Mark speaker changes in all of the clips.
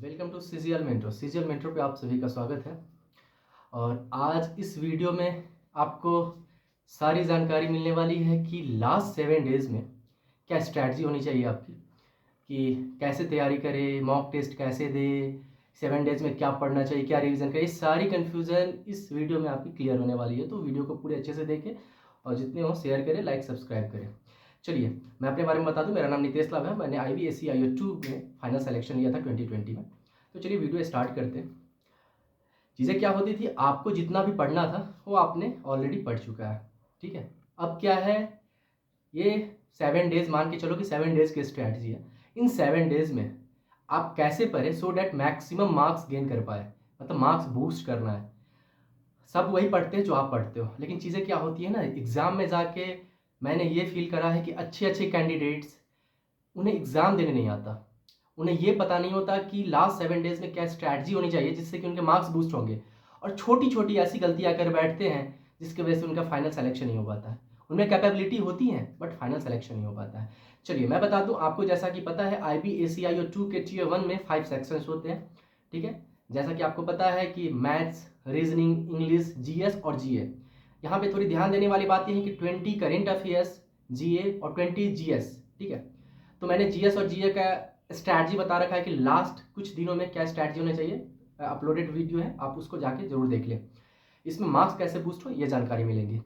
Speaker 1: Welcome to CGL mentor. CGL mentor पे आप सभी का स्वागत है। और आज इस वीडियो में आपको सारी जानकारी मिलने वाली है कि लास्ट 7 डेज़ में क्या स्ट्रैटेजी होनी चाहिए आपकी, कि कैसे तैयारी करें, मॉक टेस्ट कैसे दें, 7 डेज़ में क्या पढ़ना चाहिए, क्या रिवीजन करें। ये सारी कन्फ्यूज़न इस वीडियो में आपकी क्लियर होने वाली है। तो वीडियो को पूरे अच्छे से देखें और जितने हो शेयर करें, लाइक सब्सक्राइब करें। चलिए मैं अपने बारे में बता दूं। मेरा नाम नितेश लाभ है। मैंने IBSC IO2 में फाइनल सिलेक्शन लिया था 2020 में। तो चलिए वीडियो स्टार्ट करते हैं। चीज़ें क्या होती थी, आपको जितना भी पढ़ना था वो आपने ऑलरेडी पढ़ चुका है, ठीक है। अब क्या है, ये 7 डेज़ मान के चलो कि 7 डेज़ की स्ट्रैटेजी है। इन 7 डेज़ में आप कैसे पढ़ें so that maximum marks gain कर पाए, मतलब मार्क्स बूस्ट करना है। सब वही पढ़ते हैं जो आप पढ़ते हो, लेकिन चीज़ें क्या होती है ना, एग्ज़ाम में जाके मैंने ये फील करा है कि अच्छे अच्छे कैंडिडेट्स, उन्हें एग्ज़ाम देने नहीं आता। उन्हें ये पता नहीं होता कि लास्ट 7 डेज़ में क्या स्ट्रैटेजी होनी चाहिए जिससे कि उनके मार्क्स बूस्ट होंगे। और छोटी छोटी ऐसी गलतियाँ कर बैठते हैं जिसकी वजह से उनका फाइनल सिलेक्शन नहीं हो पाता है। उनमें कैपेबिलिटी होती है बट फाइनल सिलेक्शन नहीं हो पाता है। चलिए मैं बता दूं आपको, जैसा कि पता है IBAC IO2 के Tier 1 में 5 सेक्शंस होते हैं, ठीक है। जैसा कि आपको पता है कि मैथ्स, रीजनिंग, इंग्लिश, GS और GA। यहाँ पे थोड़ी ध्यान देने वाली बात यह है कि 20 करेंट अफेयर्स GA और 20 GS, ठीक है। तो मैंने GS और GA का स्ट्रैटेजी बता रखा है कि लास्ट कुछ दिनों में क्या स्ट्रैटेजी होनी चाहिए। अपलोडेड वीडियो है, आप उसको जाके जरूर देख लें। इसमें मार्क्स कैसे बूस्ट हो ये जानकारी मिलेंगी।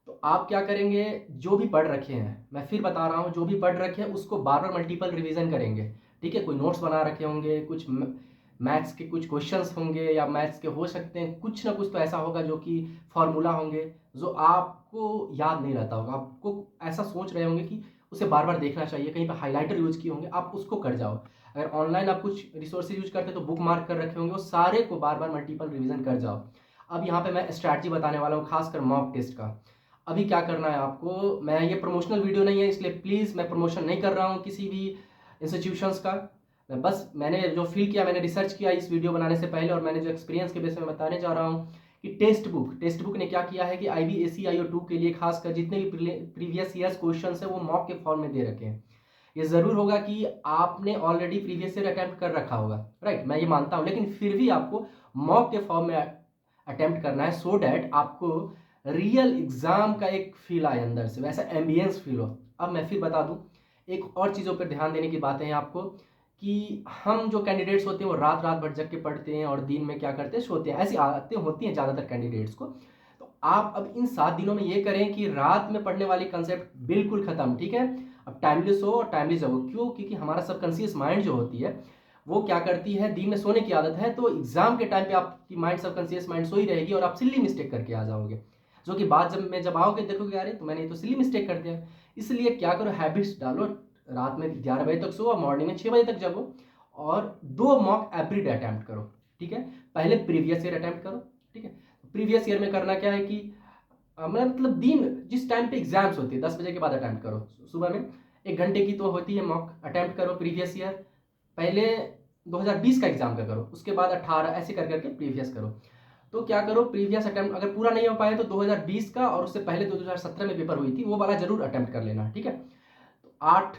Speaker 1: तो आप क्या करेंगे, जो भी पढ़ रखे हैं, मैं फिर बता रहा हूँ, जो भी पढ़ रखे हैं उसको बार बार मल्टीपल रिवीजन करेंगे, ठीक है। कोई नोट्स बना रखे होंगे, कुछ मैथ्स के कुछ क्वेश्चंस होंगे या मैथ्स के हो सकते हैं, कुछ ना कुछ तो ऐसा होगा जो कि फॉर्मूला होंगे जो आपको याद नहीं रहता होगा। आपको ऐसा सोच रहे होंगे कि उसे बार बार देखना चाहिए, कहीं पर हाईलाइटर यूज किए होंगे, आप उसको कर जाओ। अगर ऑनलाइन आप कुछ रिसोर्सेज यूज करते हैं तो बुक मार्क कर रखे होंगे, वो सारे को बार बार मल्टीपल रिवीजन कर जाओ। अब यहाँ पे मैं स्ट्रैटेजी बताने वाला हूँ, खासकर मॉक टेस्ट का। अभी क्या करना है आपको, मैं ये प्रमोशनल वीडियो नहीं है इसलिए प्लीज़ मैं प्रमोशन नहीं कर रहा हूँ किसी भी इंस्टीट्यूशंस का। मैं बस मैंने जो फील किया, मैंने रिसर्च किया इस वीडियो बनाने से पहले, और मैंने जो एक्सपीरियंस के बेस में बताने जा रहा हूँ कि टेक्स्ट बुक ने क्या किया है कि IBAC IO2 के लिए खासकर जितने भी प्रीवियस ईयर्स क्वेश्चन है वो मॉक के फॉर्म में दे रखे हैं। ये ज़रूर होगा कि आपने ऑलरेडी प्रीवियस ईयर अटेम्प्ट कर रखा होगा, राइट, मैं ये मानता हूँ, लेकिन फिर भी आपको मॉक के फॉर्म में अटेम्प्ट करना है सो डैट आपको रियल एग्जाम का एक फील आए, अंदर से वैसा एम्बियंस फील हो। अब मैं फिर बता दूं, एक और चीज़ों पर ध्यान देने की बातें हैं आपको, कि हम जो कैंडिडेट्स होते हैं वो रात रात भर जग के पढ़ते हैं और दिन में क्या करते हैं, सोते हैं। ऐसी आदतें होती हैं ज़्यादातर कैंडिडेट्स को। तो आप अब इन 7 दिनों में ये करें कि रात में पढ़ने वाली कंसेप्ट बिल्कुल खत्म, ठीक है। अब टाइमली सो और टाइमली जगो। क्यों? क्योंकि हमारा सबकॉन्शियस माइंड जो होती है वो क्या करती है, दिन में सोने की आदत है, तो एग्जाम के टाइम पे आपकी माइंड, सबकॉन्शियस माइंड सोई रहेगी और आप सिली मिस्टेक करके आ जाओगे, जो कि बाद जब आओगे देखोगे अरे तो मैंने ये तो सिली मिस्टेक कर दिया। इसलिए क्या करो, हैबिट्स डालो, रात में 11 बजे तक सो और मॉर्निंग में 6 बजे तक जगो, और 2 मॉक एवरीडे अटैम्प्ट करो, ठीक है। पहले प्रीवियस ईयर अटैम्प्ट करो, ठीक है। प्रीवियस ईयर में करना क्या है कि मतलब दिन जिस टाइम पे एग्जाम्स होती है 10 बजे के बाद अटैम्प्ट करो। सुबह में 1 घंटे की तो होती है मॉक, अटैम्प्ट करो प्रीवियस ईयर। पहले 2020 का एग्जाम का करो, उसके बाद 18, ऐसे कर करके प्रीवियस करो। तो क्या करो, प्रीवियस अटेम्प्ट अगर पूरा नहीं हो पाए तो 2020 का, और उससे पहले 2017 में पेपर हुई थी वो वाला जरूर अटेम्प्ट कर लेना, ठीक है। तो 8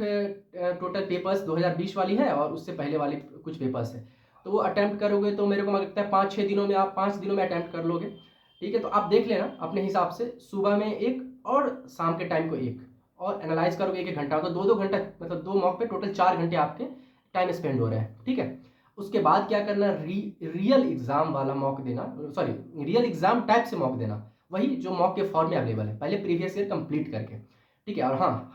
Speaker 1: टोटल पेपर्स 2020 वाली है और उससे पहले वाली कुछ पेपर्स है, तो वो अटेम्प्ट करोगे तो मेरे को लगता है 5-6 दिनों में आप 5 दिनों में अटेम्प्ट कर लोगे, ठीक है। तो आप देख लेना अपने हिसाब से, सुबह में एक और शाम के टाइम को एक, और एनालाइज करोगे 1-1 घंटा, तो 2-2 घंटा, मतलब 2 मॉक पे टोटल 4 घंटे आपके टाइम स्पेंड हो रहे हैं, ठीक है। उसके बाद क्या करना, रियल एग्जाम वाला मॉक देना, सॉरी रियल एग्जाम टाइप से मॉक देना, वही जो मॉक के फॉर्म में अवेलेबल है, पहले प्रीवियस ईयर कंप्लीट करके, ठीक है। और हाँ,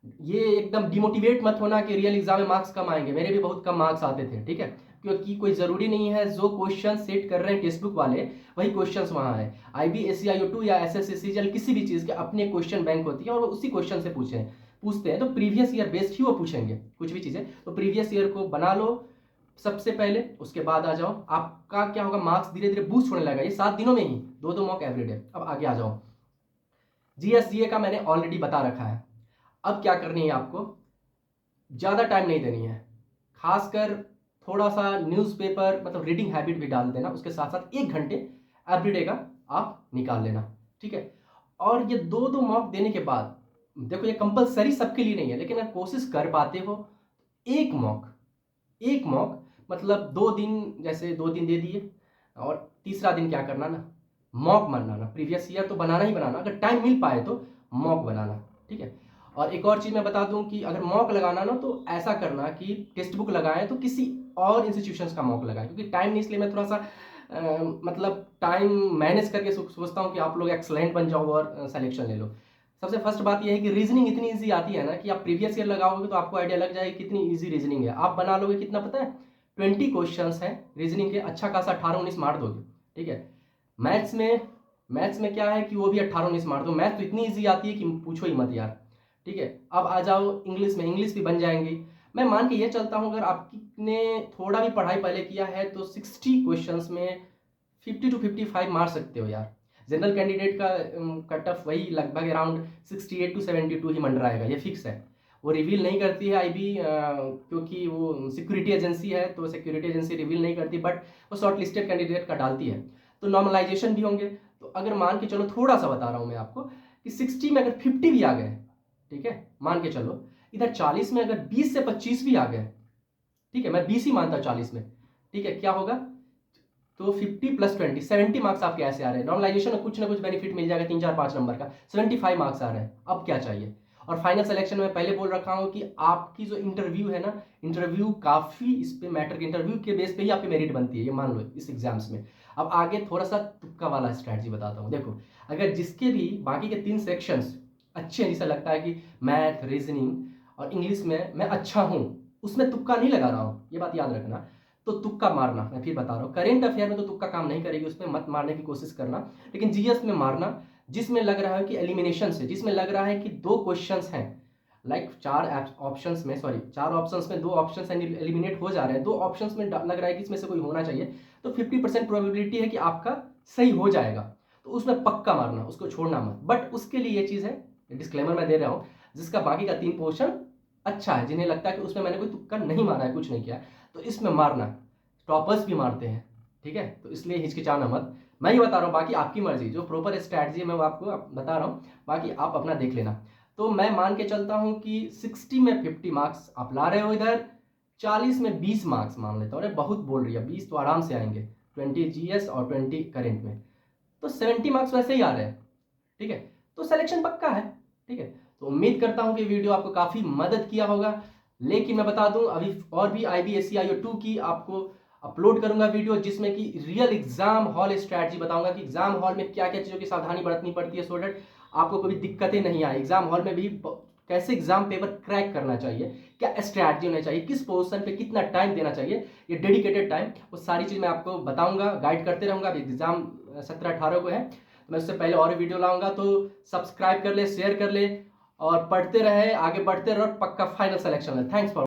Speaker 1: ये एकदम डिमोटिवेट मत होना कि रियल एग्जाम में मार्क्स कम आएंगे, मेरे भी बहुत कम मार्क्स आते थे, ठीक है। क्योंकि कोई जरूरी नहीं है जो क्वेश्चन सेट कर रहे हैं टेक्स्ट बुक वाले वही क्वेश्चंस वहां है। IBAC IO2 या SSC CGL किसी भी चीज के अपने क्वेश्चन बैंक होती है और वो उसी क्वेश्चन से पूछते हैं, तो प्रीवियस ईयर बेस्ड ही वो पूछेंगे कुछ भी चीजें। तो प्रीवियस ईयर को बना लो सबसे पहले, उसके बाद आ जाओ, आपका क्या होगा, मार्क्स धीरे धीरे बूस्ट होने लगा ये 7 दिनों में ही, 2-2 मॉक एवरीडे। अब आगे आ जाओ, GS GA का मैंने ऑलरेडी बता रखा है। अब क्या करनी है आपको, ज़्यादा टाइम नहीं देनी है, खासकर थोड़ा सा न्यूज़पेपर मतलब रीडिंग हैबिट भी डाल देना, उसके साथ साथ 1 घंटे एवरीडे का आप निकाल लेना, ठीक है। और ये 2-2 मॉक देने के बाद, देखो ये कंपलसरी सबके लिए नहीं है, लेकिन अगर कोशिश कर पाते हो, एक मॉक मतलब 2 दिन, जैसे 2 दिन दे दिए और तीसरा दिन क्या करना ना, मॉक बनाना। प्रीवियस ईयर तो बनाना ही बनाना, अगर टाइम मिल पाए तो मॉक बनाना, ठीक है। और एक और चीज़ मैं बता दूं कि अगर मॉक लगाना ना तो ऐसा करना कि टेक्स्ट बुक लगाएं तो किसी और इंस्टीट्यूशंस का मॉक लगाएं, क्योंकि टाइम नहीं, इसलिए मैं थोड़ा सा मतलब टाइम मैनेज करके सोचता हूँ कि आप लोग एक्सलेंट बन जाओ और सिलेक्शन ले लो। सबसे फर्स्ट बात यह है कि रीजनिंग इतनी ईजी आती है ना कि आप प्रीवियस ईयर लगाओगे तो आपको आइडिया लग जाएगा कितनी ईजी रीजनिंग है। आप बना लोगे कितना पता है, 20 क्वेश्चन है रीजनिंग के, अच्छा खासा 18-19 मार दोगे, ठीक है। मैथ्स में क्या है कि वो भी 18-19 मार दो। मैथ तो इतनी ईजी आती है कि पूछो ही मत यार, ठीक है। अब आ जाओ इंग्लिश में, इंग्लिश भी बन जाएंगी। मैं मान के ये चलता हूँ अगर आपने थोड़ा भी पढ़ाई पहले किया है तो 60 क्वेश्चंस में 50 to 55 मार सकते हो यार। जनरल कैंडिडेट का कट ऑफ वही लगभग अराउंड 68 to 72 ही मंडराएगा, ये फिक्स है। वो रिवील नहीं करती है आईबी, क्योंकि वो सिक्योरिटी एजेंसी है, तो सिक्योरिटी एजेंसी रिवील नहीं करती, बट वो शॉर्ट लिस्टेड कैंडिडेट का डालती है। तो नॉर्मलाइजेशन भी होंगे। तो अगर मान के चलो, थोड़ा सा बता रहा हूँ मैं आपको कि 60 में अगर 50 भी आ गए, ठीक है, मान के चलो, इधर 40 में अगर 20 से 25 भी आ गए, ठीक है, मैं 20 ही मानता हूँ 40 में, ठीक है, क्या होगा तो 50 + 20 70 मार्क्स आपके ऐसे आ रहे हैं। नॉर्मलाइजेशन में कुछ ना कुछ बेनिफिट मिल जाएगा, 3-4-5 नंबर का, 75 मार्क्स आ रहे हैं। अब क्या चाहिए। और फाइनल सिलेक्शन में पहले बोल रखा हूँ कि आपकी जो इंटरव्यू है ना, इंटरव्यू काफी इस पे मैटर, इंटरव्यू के बेस पे ही आपकी मेरिट बनती है, ये मान लो इस एग्जाम्स में। अब आगे थोड़ा सा तुक्का वाला स्ट्रैटेजी बताता हूँ। देखो, अगर जिसके भी बाकी के 3 सेक्शंस अच्छे हैं, जिसे लगता है कि मैथ, रीजनिंग और इंग्लिश में मैं अच्छा हूँ, उसमें तुक्का नहीं लगा रहा हूँ, ये बात याद रखना। तो तुक्का मारना, मैं फिर बता रहा हूँ, करेंट अफेयर में तो तुक्का काम नहीं करेगी, उसमें मत मारने की कोशिश करना। लेकिन जीएस में मारना, जिसमें लग रहा है कि एलिमिनेशन से, जिसमें लग रहा है कि 2 क्वेश्चंस हैं, लाइक 4 ऑप्शंस में 2 ऑप्शंस एलिमिनेट हो जा रहे हैं, 2 ऑप्शंस में लग रहा है कि इसमें से कोई होना चाहिए, तो 50% प्रोबेबिलिटी है कि आपका सही हो जाएगा। तो उसमें पक्का मारना, उसको छोड़ना मत। बट उसके लिए ये चीज़ है, डिस्क्लेमर मैं दे रहा हूँ, जिसका बाकी का 3 पोर्शन अच्छा है, जिन्हें लगता है कि उसमें मैंने कोई तुक्का नहीं मारा है, कुछ नहीं किया, तो इसमें मारना। टॉपर्स भी मारते हैं, ठीक है, तो इसलिए हिचकिचाना मत। मैं ही बता रहा हूँ, बाकी आपकी मर्जी, जो प्रॉपर स्ट्रैटेजी मैं वो आपको बता रहा हूँ, बाकी आप अपना देख लेना। तो मैं मान के चलता हूँ कि 60 में 50 मार्क्स आप ला रहे हो, इधर 40 में 20 मार्क्स मान लेता हूँ। अरे बहुत बोल रही है, 20 तो आराम से आएंगे, 20 जीएस और 20 करेंट में, तो 70 मार्क्स वैसे ही आ रहे हैं, ठीक है। तो सिलेक्शन पक्का है, ठीक है। तो उम्मीद करता हूं कि वीडियो आपको काफी मदद किया होगा। लेकिन मैं बता दूं, अभी और भी IBSCIO2 की आपको अपलोड करूंगा वीडियो, जिसमें कि रियल एग्जाम हॉल स्ट्रैटेजी बताऊंगा कि एग्जाम हॉल में क्या क्या चीजों की सावधानी बरतनी पड़ती है, सो दैट आपको कोई दिक्कतें नहीं आए। एग्जाम हॉल में भी कैसे एग्जाम पेपर क्रैक करना चाहिए, क्या स्ट्रैटेजी होनी चाहिए, किस पोजीशन पे कितना टाइम देना चाहिए, ये डेडिकेटेड टाइम, वो सारी चीज मैं आपको बताऊंगा, गाइड करते रहूंगा। अभी एग्जाम 17-18 को है, तो मैं उससे पहले और वीडियो लाऊंगा। तो सब्सक्राइब कर ले, शेयर कर ले और पढ़ते रहे, आगे बढ़ते रहो, पक्का फाइनल सिलेक्शन है। Thanks for